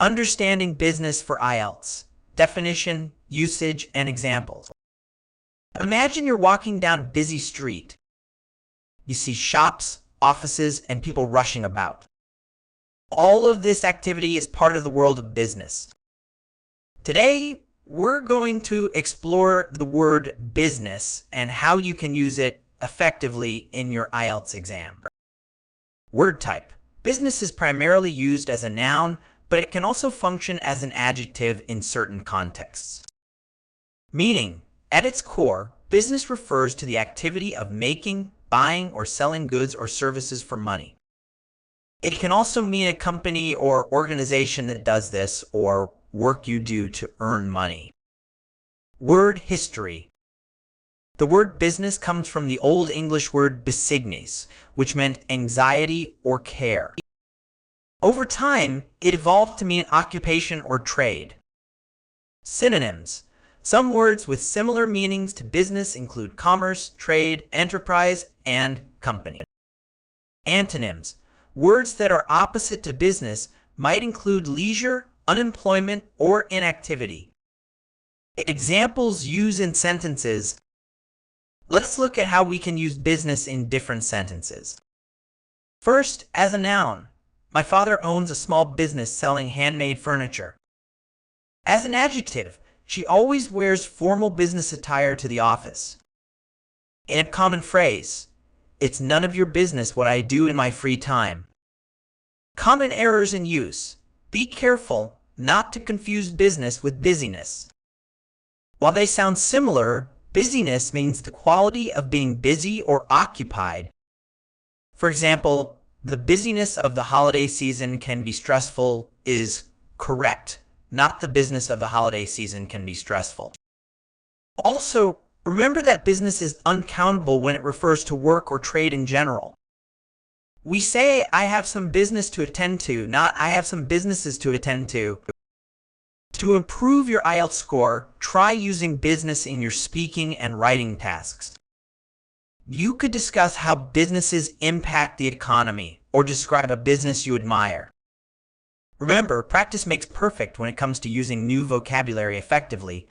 Understanding business for IELTS. Definition, usage, and examples. Imagine you're walking down a busy street. You see shops, offices, and people rushing about. All of this activity is part of the world of business. Today, we're going to explore the word business and how you can use it effectively in your IELTS exam. Word type. Business is primarily used as a noun, but it can also function as an adjective in certain contexts. Meaning, at its core, business refers to the activity of making, buying, or selling goods or services for money. It can also mean a company or organization that does this, or work you do to earn money. Word history. The word business comes from the Old English word besignes, which meant anxiety or care. Over time, it evolved to mean occupation or trade. Synonyms. Some words with similar meanings to business include commerce, trade, enterprise, and company. Antonyms. Words that are opposite to business might include leisure, unemployment, or inactivity. Examples used in sentences. Let's look at how we can use business in different sentences. First, as a noun. My father owns a small business selling handmade furniture. As an adjective, she always wears formal business attire to the office. In a common phrase, it's none of your business what I do in my free time. Common errors in use. Be careful not to confuse business with busyness. While they sound similar, busyness means the quality of being busy or occupied. For example, the busyness of the holiday season can be stressful is correct. Not the business of the holiday season can be stressful. Also, remember that business is uncountable when it refers to work or trade in general. We say, I have some business to attend to, not I have some businesses to attend to. To improve your IELTS score, try using business in your speaking and writing tasks. You could discuss how businesses impact the economy or describe a business you admire. Remember, practice makes perfect when it comes to using new vocabulary effectively.